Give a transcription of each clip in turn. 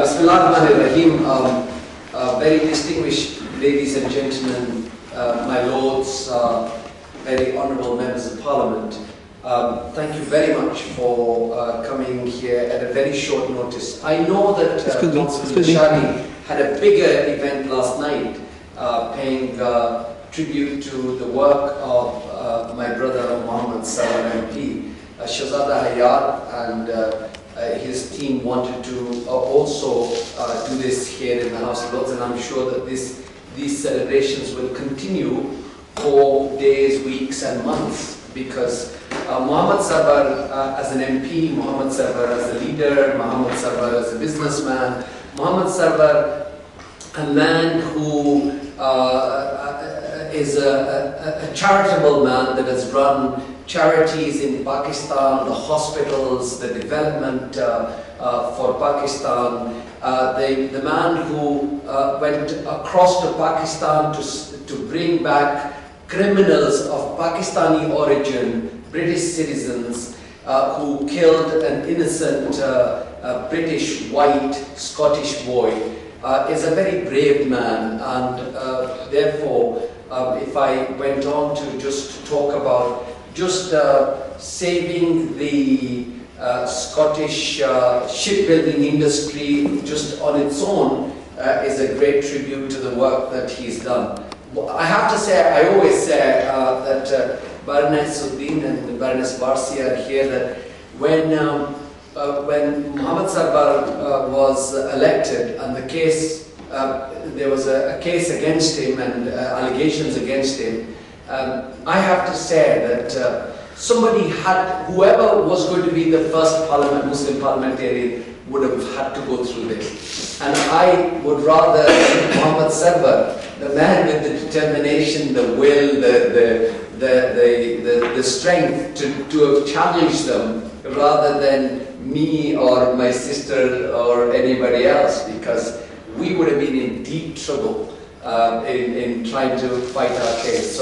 Bismillahirrahmanirrahim. Very distinguished ladies and gentlemen, my lords, very honourable members of Parliament, thank you very much for coming here at a very short notice. I know that Dr. Shani had a bigger event last night, paying tribute to the work of my brother Muhammad Sarwar MP, Shahzada Hayat, and his team wanted to also do this here in the House of Lords, and I'm sure that these celebrations will continue for days, weeks and months, because Muhammad Sarwar as an MP, Muhammad Sarwar as a leader, Muhammad Sarwar as a businessman, Muhammad Sarwar, a man who is a charitable man that has run charities in Pakistan, the hospitals, the development for Pakistan, the man who went across to Pakistan to bring back criminals of Pakistani origin, British citizens who killed an innocent British white Scottish boy, is a very brave man, and therefore if I went on to just talk about just saving the Scottish shipbuilding industry just on its own is a great tribute to the work that he's done. I have to say, I always say that Baroness Uddin and Baroness Barsi are here, that when Muhammad Sarwar was elected and the case, there was a case against him and allegations against him, I have to say that whoever was going to be the first Muslim parliamentarian would have had to go through this. And I would rather Muhammad Sarwar, the man with the determination, the will, the strength to have challenged them, rather than me or my sister or anybody else, because we would have been in deep trouble in trying to fight our case.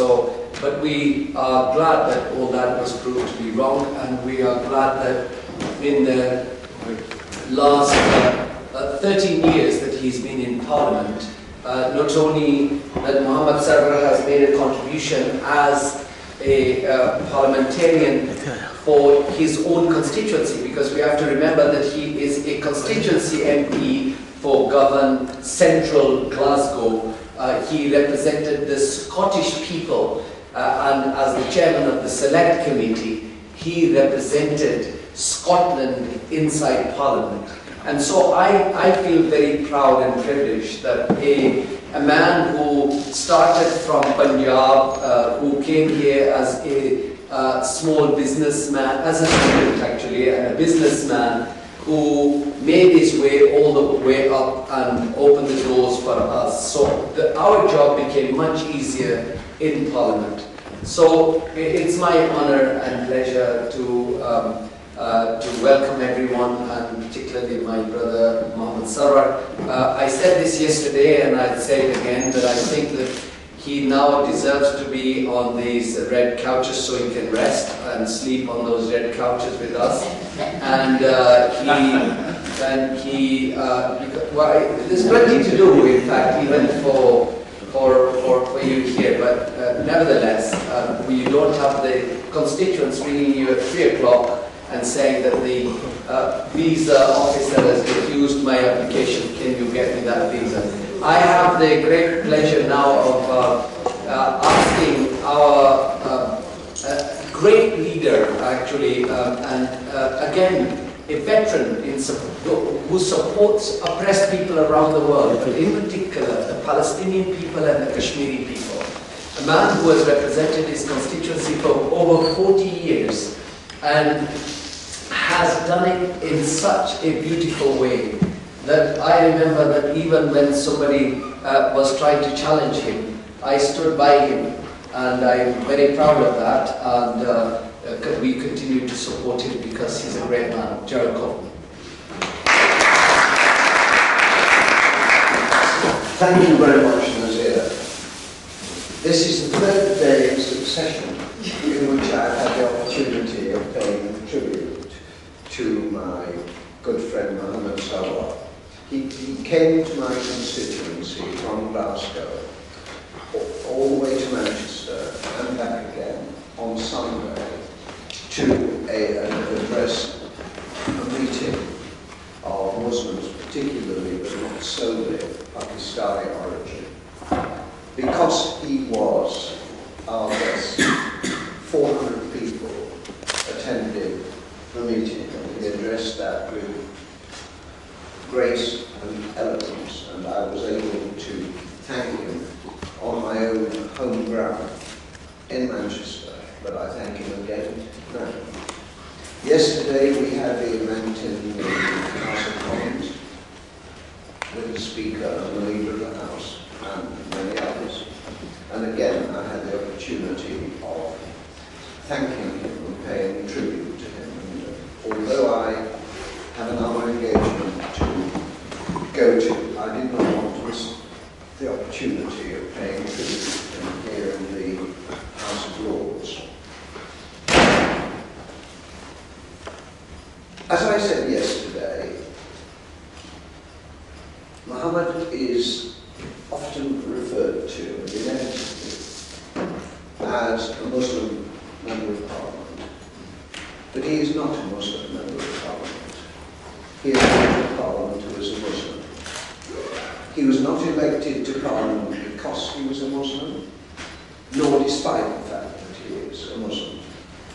But we are glad that all that was proved to be wrong, and we are glad that in the last 13 years that he's been in Parliament, not only that Muhammad Sarwar has made a contribution as a parliamentarian for his own constituency, because we have to remember that he is a constituency MP for Govan Central Glasgow. He represented the Scottish people, and as the chairman of the Select Committee, he represented Scotland inside Parliament. And so I feel very proud and privileged that a man who started from Punjab, who came here as a small businessman, as a student actually, and a businessman, who made his way all the way up and opened the doors for us. So our job became much easier in Parliament. So it's my honor and pleasure to welcome everyone, and particularly my brother Muhammad Sarwar. I said this yesterday and I'd say it again, that I think that he now deserves to be on these red couches so he can rest and sleep on those red couches with us. And there's plenty to do, in fact, even for you here, but nevertheless, you don't have the constituents ringing you at 3 o'clock and saying that the visa officer has refused my application, can you get me that visa? I have the great pleasure now of asking our great leader, actually, and again, a veteran who supports oppressed people around the world, but in particular the Palestinian people and the Kashmiri people. A man who has represented his constituency for over 40 years and has done it in such a beautiful way that I remember that even when somebody was trying to challenge him, I stood by him, and I'm very proud of that, and we continue to support him because he's a great man. Gerald Coleman. Thank you very much, Nazir. This is the third day in succession in which I've had the opportunity of paying tribute to my good friend Muhammad Sarwar. He came to my constituency from Glasgow, all the way to Manchester and back again on Sunday to address a meeting of Muslims, particularly but not solely of Pakistani origin. Because he was our guest, 400 people attended the meeting, and he addressed that with grace and eloquence, and I was able to thank him on my own home ground in Manchester, but I thank him again now. Yesterday we had the event in the House of Commons with the Speaker and the Leader of the House and many others. And again I had the opportunity of thanking him and paying tribute to him. And although I have another engagement to go to, I did not want to miss the opportunity of paying tribute to him here in the House of Lords. As I said yesterday, Muhammad is often referred to, and inevitably, as a Muslim Member of Parliament. But he is not a Muslim Member of Parliament. He is a Member of Parliament who is a Muslim. He was not elected to Parliament because he was a Muslim, nor despite the fact that he is a Muslim.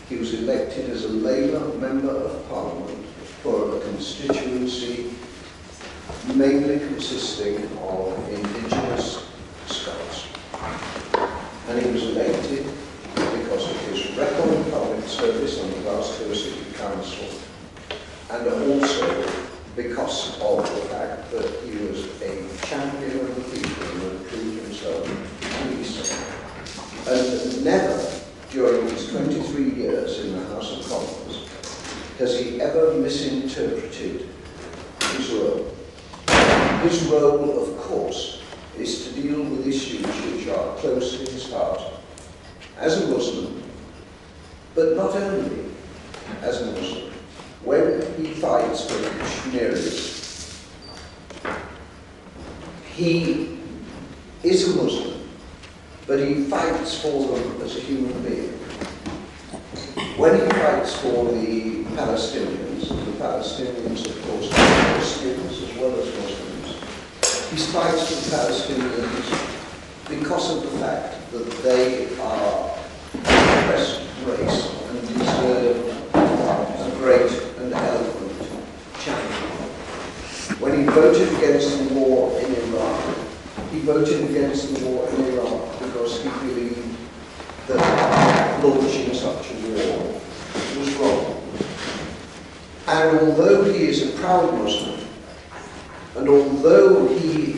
He was elected as a Labour Member of Parliament for a constituency mainly consisting of indigenous Scots. And he was elected because of his record public service on the Glasgow City Council, and also because of the fact that he was a champion of the people who had proved himself peace. And never during his 23 years in the House of Commons has he ever misinterpreted his role. His role, of course, is to deal with issues which are close to his heart as a Muslim, but not only as a Muslim. When he fights for the Kashmiris, he is a Muslim, but he fights for them as a human being. When he fights for the Palestinians, and the Palestinians, of course, are Christians as well as Muslims, he fights for the Palestinians because of the fact that they are an oppressed race and deserve a great and eloquent champion. When he voted against the war in Iraq, he voted against the war in Iraq because he believed that launching such a war was wrong. And although he is a proud Muslim, and although he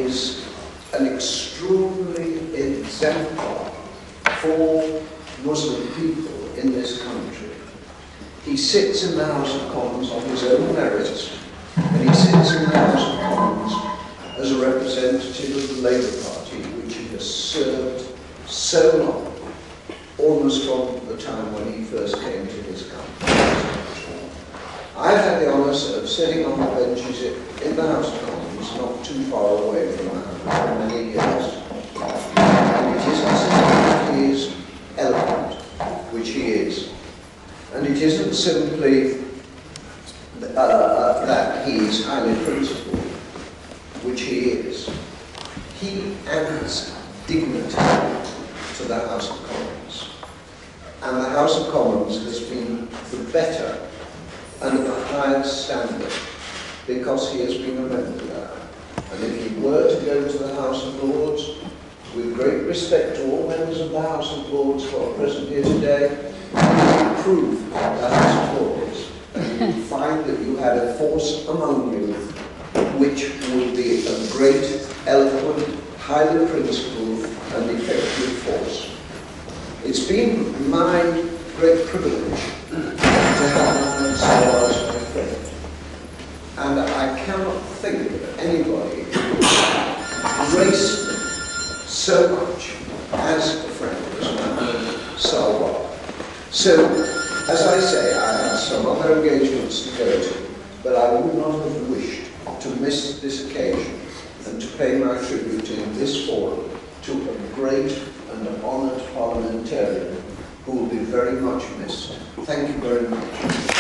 is an extraordinary exemplar for Muslim people in this country, he sits in the House of Commons on his own merits, and he sits in the House of Commons as a representative of the Labour Party, which he has served so long, almost from the time when he first came to his country. I've had the honour of sitting on the benches in the House of Commons, not too far away from the House, for many years. And it isn't simply that he is eloquent, which he is, and it isn't simply that he is highly principled, which he is. He adds dignity to the House of Commons. And the House of Commons has been the better and of the highest standard because he has been a member there. And if he were to go to the House of Lords, with great respect to all members of the House of Lords who are present here today, he would prove the House of Lords, and you would find that you had a force among you which would be a great, eloquent, highly principled and effective force. It's been my great privilege to have Mohammed Sarwar as my friend, and I cannot think of anybody who graced me so much as a friend as Mohammed Sarwar. So, as I say, I have some other engagements to go to, but I would not have wished to miss this occasion and to pay my tribute in this forum to a great and honoured parliamentarian who will be very much missed. Thank you very much.